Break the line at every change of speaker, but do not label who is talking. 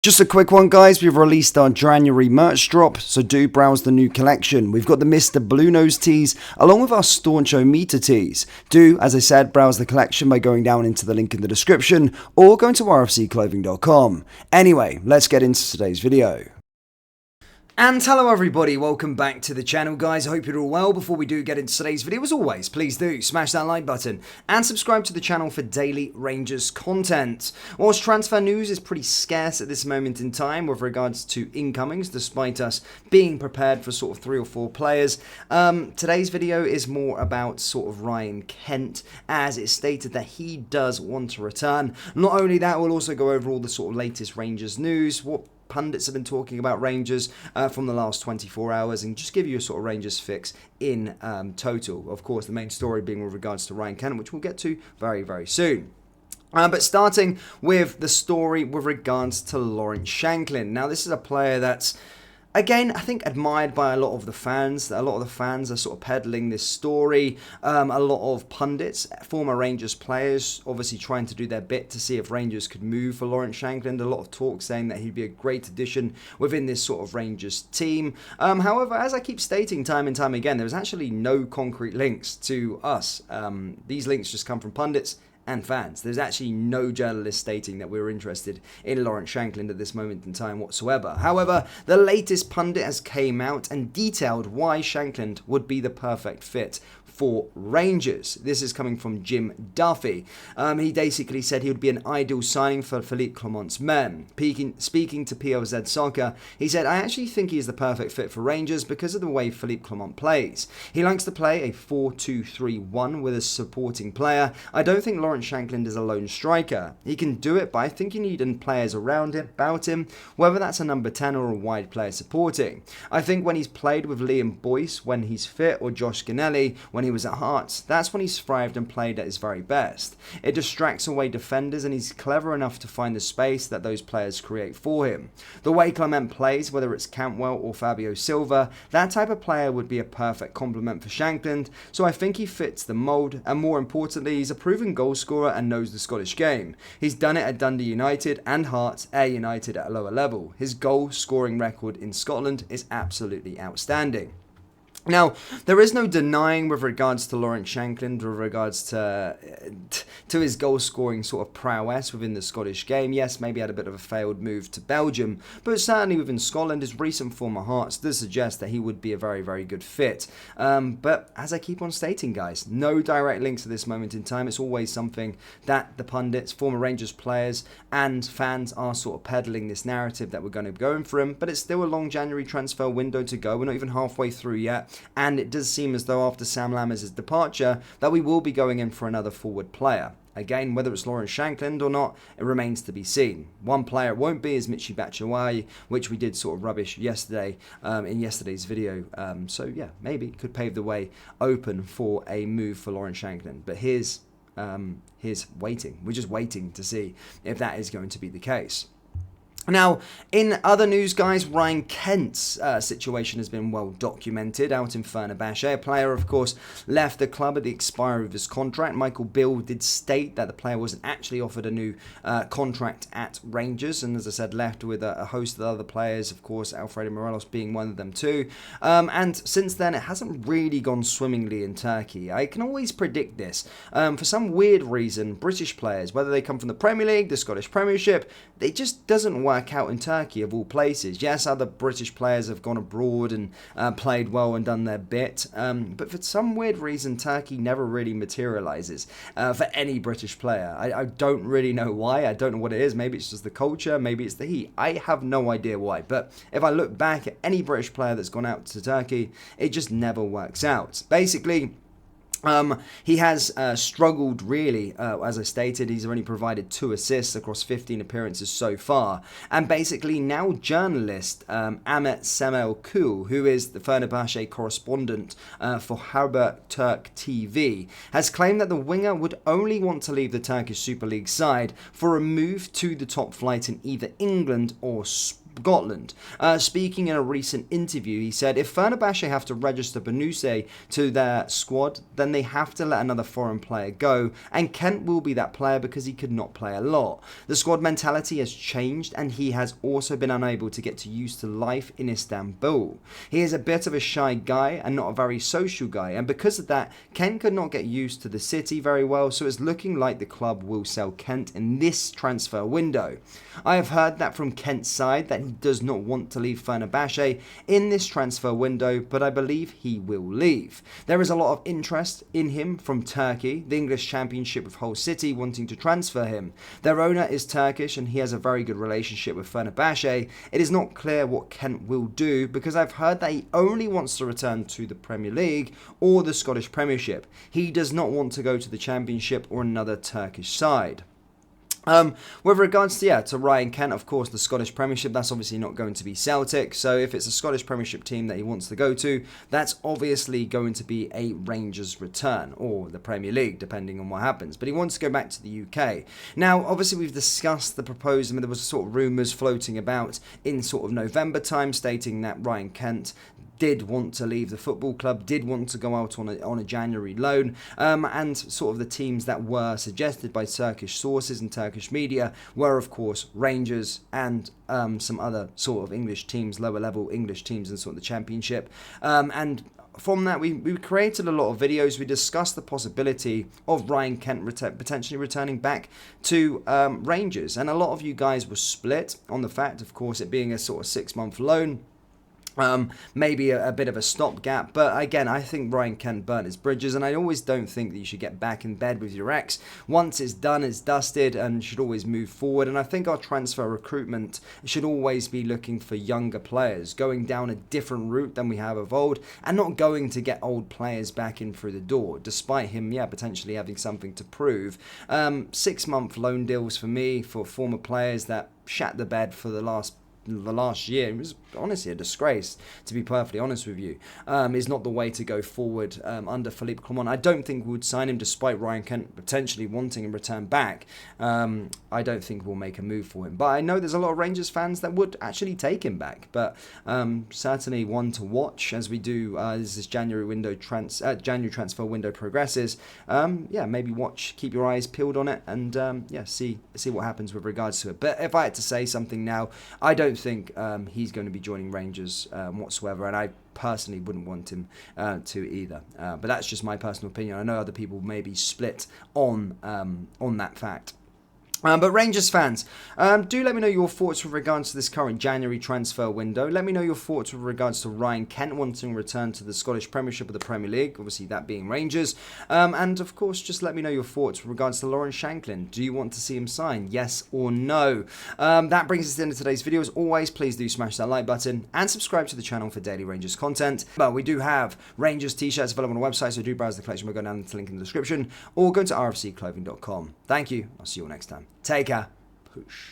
Just a quick one, guys. We've released our January merch drop, so do browse the new collection. We've got the Mr. Blue Nose tees, along with our Stauncho Meter tees. Do, as I said, browse the collection by going down into the link in the description, or going to rfcclothing.com. Anyway, let's get into today's video. And hello everybody, welcome back to the channel, guys. I hope you're all well. Before we do get into today's video, as always, please do smash that like button and subscribe to the channel for daily Rangers content. Whilst transfer news is pretty scarce at this moment in time with regards to incomings, despite us being prepared for sort of 3 or 4 players, today's video is more about sort of Ryan Kent, as it's stated that he does want to return. Not only that, we'll also go over all the sort of latest Rangers news, what pundits have been talking about Rangers from the last 24 hours, and just give you a sort of Rangers fix in total. Of course, the main story being with regards to Ryan Kent, which we'll get to very, very soon. But starting with the story with regards to Lawrence Shankland. Now, this is a player that's, again, I think admired by a lot of the fans. A lot of the fans are sort of peddling this story. A lot of pundits, former Rangers players, obviously trying to do their bit to see if Rangers could move for Lawrence Shankland. A lot of talk saying that he'd be a great addition within this sort of Rangers team. However, as I keep stating time and time again, there's actually no concrete links to us. These links just come from pundits and fans. There's actually no journalist stating that we're interested in Lawrence Shankland at this moment in time whatsoever. However, the latest pundit has came out and detailed why Shankland would be the perfect fit for Rangers. This is coming from Jim Duffy. He basically said he would be an ideal signing for Philippe Clement's men. Speaking to PLZ Soccer, he said, "I actually think he is the perfect fit for Rangers because of the way Philippe Clement plays. He likes to play a 4-2-3-1 with a supporting player. I don't think Lawrence Shankland is a lone striker. He can do it, but I think you need players around him, about him, whether that's a number 10 or a wide player supporting. I think when he's played with Liam Boyce when he's fit, or Josh Ganelli when he was at Hearts, that's when he's thrived and played at his very best. It distracts away defenders, and he's clever enough to find the space that those players create for him. The way Clement plays, whether it's Cantwell or Fabio Silva, that type of player would be a perfect complement for Shankland, so I think he fits the mould, and more importantly, he's a proven goal scorer and knows the Scottish game. He's done it at Dundee United and Hearts, Ayr United at a lower level. His goal scoring record in Scotland is absolutely outstanding." Now, there is no denying with regards to Lawrence Shankland, with regards to his goal-scoring sort of prowess within the Scottish game. Yes, maybe had a bit of a failed move to Belgium, but certainly within Scotland, his recent form of Hearts does suggest that he would be a very, very good fit. But as I keep on stating, guys, no direct links at this moment in time. It's always something that the pundits, former Rangers players, and fans are sort of peddling this narrative that we're going to be going for him. But it's still a long January transfer window to go. We're not even halfway through yet. And it does seem as though after Sam Lammers' departure that we will be going in for another forward player. Again, whether it's Lawrence Shankland or not, it remains to be seen. One player it won't be is Michy Batshuayi, which we did sort of rubbish yesterday in yesterday's video. So yeah, maybe could pave the way open for a move for Lawrence Shankland. But here's waiting. We're just waiting to see if that is going to be the case. Now, in other news, guys, Ryan Kent's situation has been well documented out in Fenerbahce. A player, of course, left the club at the expiry of his contract. Michael Bill did state that the player wasn't actually offered a new contract at Rangers, and as I said, left with a host of other players, of course, Alfredo Morelos being one of them too. And since then, it hasn't really gone swimmingly in Turkey. I can always predict this. For some weird reason, British players, whether they come from the Premier League, the Scottish Premiership, it just doesn't work out in Turkey of all places. Yes, other British players have gone abroad and played well and done their bit, but for some weird reason Turkey never really materialises for any British player. I don't really know why. I don't know what it is. Maybe it's just the culture, maybe it's the heat. I have no idea why, but if I look back at any British player that's gone out to Turkey, it just never works out. Basically, he has struggled really, as I stated. He's only provided 2 assists across 15 appearances so far. And basically now journalist Ahmet Semelkul, who is the Fenerbahce correspondent for Haberturk TV, has claimed that the winger would only want to leave the Turkish Super League side for a move to the top flight in either England or Spain. Scotland. Speaking in a recent interview, he said, if Fenerbahce have to register Bonucci to their squad, then they have to let another foreign player go, and Kent will be that player because he could not play a lot. The squad mentality has changed, and he has also been unable to get used to life in Istanbul. He is a bit of a shy guy and not a very social guy, and because of that, Kent could not get used to the city very well, so it's looking like the club will sell Kent in this transfer window. I have heard that from Kent's side that he does not want to leave Fenerbahce in this transfer window, but I believe he will leave. There is a lot of interest in him from Turkey, the English Championship, with Hull City wanting to transfer him. Their owner is Turkish and he has a very good relationship with Fenerbahce. It is not clear what Kent will do because I've heard that he only wants to return to the Premier League or the Scottish Premiership. He does not want to go to the Championship or another Turkish side. With regards to Ryan Kent, of course, the Scottish Premiership, that's obviously not going to be Celtic. So if it's a Scottish Premiership team that he wants to go to, that's obviously going to be a Rangers return or the Premier League, depending on what happens. But he wants to go back to the UK. Now, obviously, we've discussed the proposal. I mean, there was sort of rumours floating about in sort of November time stating that Ryan Kent did want to leave the football club, did want to go out on a January loan, and sort of the teams that were suggested by Turkish sources and Turkish media were, of course, Rangers and some other sort of English teams, lower level English teams in sort of the Championship. And from that, we created a lot of videos. We discussed the possibility of Ryan Kent potentially returning back to Rangers, and a lot of you guys were split on the fact, of course, it being a sort of 6-month loan. Maybe a bit of a stopgap, but again, I think Ryan Kent burnt his bridges, and I always don't think that you should get back in bed with your ex. Once it's done, it's dusted, and you should always move forward. And I think our transfer recruitment should always be looking for younger players, going down a different route than we have of old, and not going to get old players back in through the door, despite him, potentially having something to prove. 6-month loan deals for me, for former players that shat the bed for the last year, it was honestly a disgrace, to be perfectly honest with you, is not the way to go forward under Philippe Clement. I don't think we would sign him despite Ryan Kent potentially wanting him return back. I don't think we'll make a move for him, but I know there's a lot of Rangers fans that would actually take him back, but certainly one to watch as we do as this January transfer window progresses. Maybe watch, keep your eyes peeled on it, and see what happens with regards to it. But if I had to say something now, I don't think he's going to be joining Rangers whatsoever, and I personally wouldn't want him to either. But that's just my personal opinion. I know other people may be split on that fact. But Rangers fans, do let me know your thoughts with regards to this current January transfer window. Let me know your thoughts with regards to Ryan Kent wanting to return to the Scottish Premiership or the Premier League, obviously that being Rangers. And of course, just let me know your thoughts with regards to Lawrence Shankland. Do you want to see him sign? Yes or no? That brings us to the end of today's video. As always, please do smash that like button and subscribe to the channel for daily Rangers content. But we do have Rangers t-shirts available on the website, so do browse the collection. We'll go down to the link in the description or go to rfcclothing.com. Thank you. I'll see you all next time. Take care. Push.